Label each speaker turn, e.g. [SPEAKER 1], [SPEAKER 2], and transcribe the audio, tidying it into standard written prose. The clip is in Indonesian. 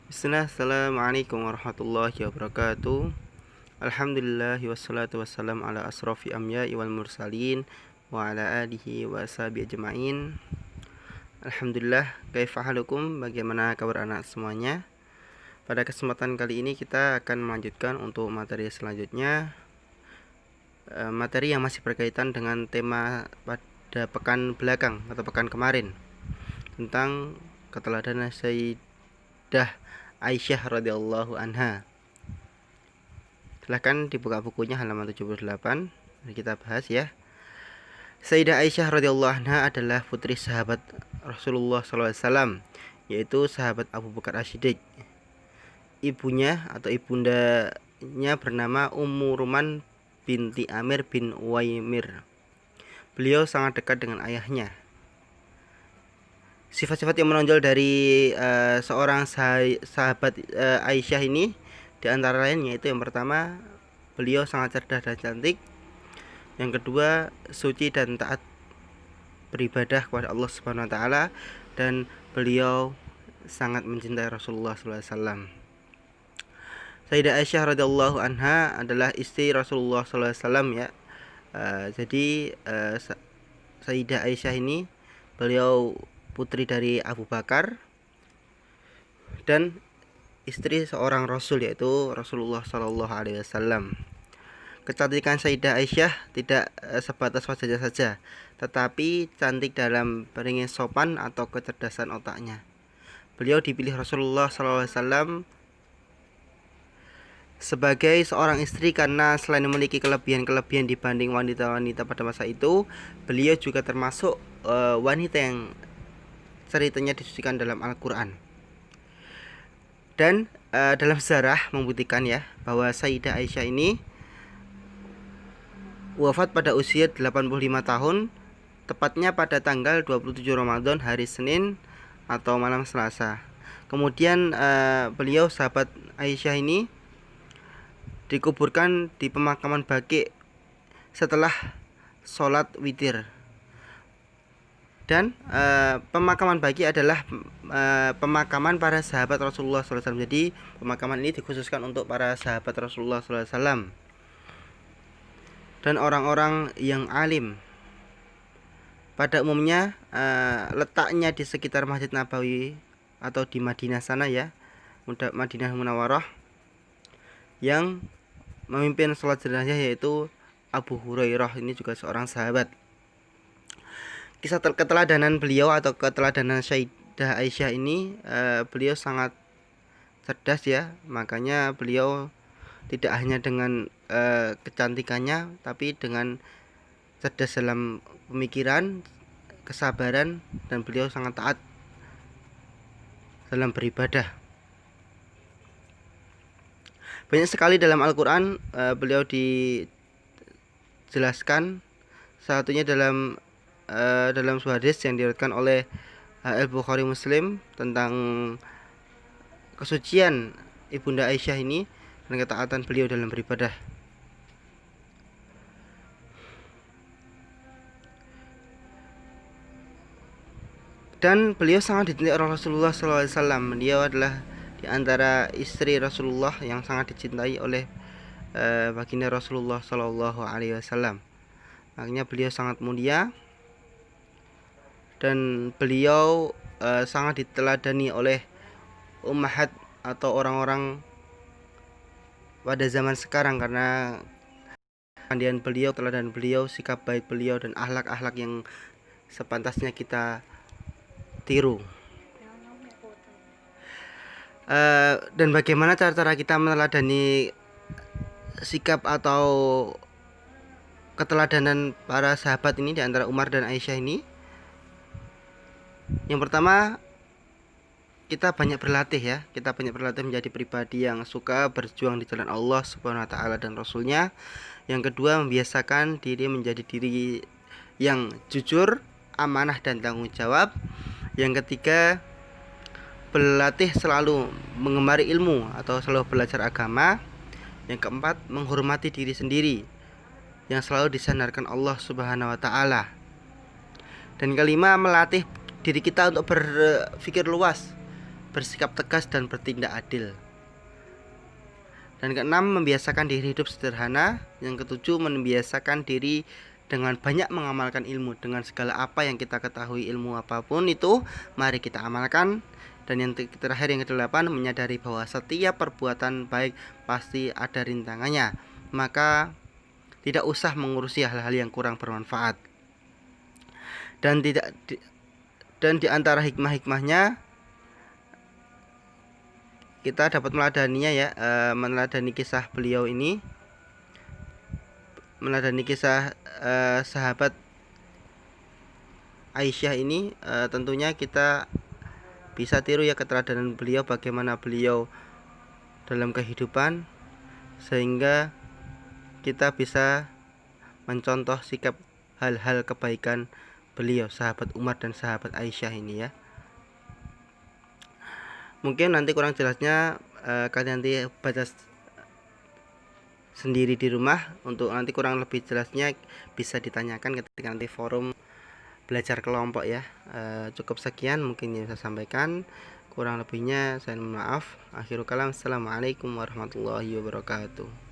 [SPEAKER 1] Bismillah, Assalamualaikum warahmatullahi wabarakatuh. Alhamdulillah wassalatu wassalam ala asrafi amya'i wal mursalin wa ala alihi wa ashabi ajma'in. Alhamdulillah, kaifa halukum? Bagaimana kabar anak semuanya? Pada kesempatan kali ini kita akan melanjutkan untuk materi selanjutnya, materi yang masih berkaitan dengan tema pada pekan belakang atau pekan kemarin, tentang keteladanan Sayyidah Aisyah radhiyallahu anha. Silahkan dibuka bukunya halaman 78. Mari kita bahas ya. Sayyidah Aisyah radhiyallahu anha adalah putri sahabat Rasulullah SAW, yaitu sahabat Abu Bakar As-Siddiq. Ibunya atau ibundanya bernama Ummu Ruman binti Amir bin Uwaimir. Beliau sangat dekat dengan ayahnya. Sifat-sifat yang menonjol dari seorang sahabat Aisyah ini di antara lain yaitu yang pertama, beliau sangat cerdas dan cantik. Yang kedua, suci dan taat beribadah kepada Allah Subhanahu wa taala, dan beliau sangat mencintai Rasulullah SAW. Sayyidah Aisyah radhiyallahu anha adalah istri Rasulullah SAW ya. Jadi Sayyidah Aisyah ini beliau putri dari Abu Bakar dan istri seorang Rasul, yaitu Rasulullah Shallallahu Alaihi Wasallam. Kecantikan Sayyidah Aisyah tidak sebatas wajahnya saja, tetapi cantik dalam beringin sopan atau kecerdasan otaknya. Beliau dipilih Rasulullah Shallallahu Alaihi Wasallam sebagai seorang istri karena selain memiliki kelebihan-kelebihan dibanding wanita-wanita pada masa itu, beliau juga termasuk wanita yang ceritanya disucikan dalam Al-Quran. Dan dalam sejarah membuktikan ya bahwa Sayyidah Aisyah ini wafat pada usia 85 tahun, tepatnya pada tanggal 27 Ramadan, hari Senin atau malam Selasa. Kemudian beliau sahabat Aisyah ini dikuburkan di pemakaman Baqi setelah sholat witir. Dan pemakaman Baqi adalah pemakaman para sahabat Rasulullah SAW. Jadi pemakaman ini dikhususkan untuk para sahabat Rasulullah SAW dan orang-orang yang alim. Pada umumnya letaknya di sekitar Masjid Nabawi atau di Madinah sana ya, Madinah Munawwarah. Yang memimpin sholat jenazah yaitu Abu Hurairah, ini juga seorang sahabat. Kisah keteladanan beliau atau keteladanan Sayyidah Aisyah ini, beliau sangat cerdas ya. Makanya beliau tidak hanya dengan kecantikannya, tapi dengan cerdas dalam pemikiran, kesabaran, dan beliau sangat taat dalam beribadah. Banyak sekali dalam Al-Quran beliau dijelaskan. Satunya dalam sebuah hadis yang diriwayatkan oleh Al-Bukhari Muslim tentang kesucian Ibunda Aisyah ini dan ketaatan beliau dalam beribadah. Dan beliau sangat dicintai oleh Rasulullah SAW. Beliau adalah di antara istri Rasulullah yang sangat dicintai oleh baginda Rasulullah SAW. Makanya beliau sangat mulia dan beliau sangat diteladani oleh ummahat atau orang-orang pada zaman sekarang karena kemandian beliau, teladan beliau, sikap baik beliau, dan akhlak-akhlak yang sepantasnya kita tiru. Dan bagaimana cara-cara kita meneladani sikap atau keteladanan para sahabat ini di antara Umar dan Aisyah ini? Yang pertama, kita banyak berlatih ya. Kita banyak berlatih menjadi pribadi yang suka berjuang di jalan Allah Subhanahu wa taala dan Rasulnya. Yang kedua, membiasakan diri menjadi diri yang jujur, amanah, dan tanggung jawab. Yang ketiga, berlatih selalu mengemari ilmu atau selalu belajar agama. Yang keempat, menghormati diri sendiri yang selalu disandarkan Allah Subhanahu wa taala. Dan kelima, melatih diri kita untuk berpikir luas, bersikap tegas dan bertindak adil. Dan keenam, membiasakan diri hidup sederhana. Yang ketujuh, membiasakan diri dengan banyak mengamalkan ilmu. Dengan segala apa yang kita ketahui, ilmu apapun itu, mari kita amalkan. Dan yang terakhir, yang kedelapan, menyadari bahwa setiap perbuatan baik pasti ada rintangannya. Maka tidak usah mengurusi hal-hal yang kurang bermanfaat. Dan di antara hikmah-hikmahnya, kita dapat meladaninya ya, meneladani kisah beliau ini, meneladani kisah sahabat Aisyah ini. Tentunya kita bisa tiru ya keteladanan beliau, bagaimana beliau dalam kehidupan, sehingga kita bisa mencontoh sikap hal-hal kebaikan beliau, sahabat Umar dan sahabat Aisyah ini ya. Mungkin nanti kurang jelasnya kalian nanti baca sendiri di rumah. Untuk nanti kurang lebih jelasnya bisa ditanyakan ketika nanti forum belajar kelompok ya. Cukup sekian mungkin yang saya sampaikan, kurang lebihnya saya mohon maaf. Akhirul kalam, assalamualaikum warahmatullahi wabarakatuh.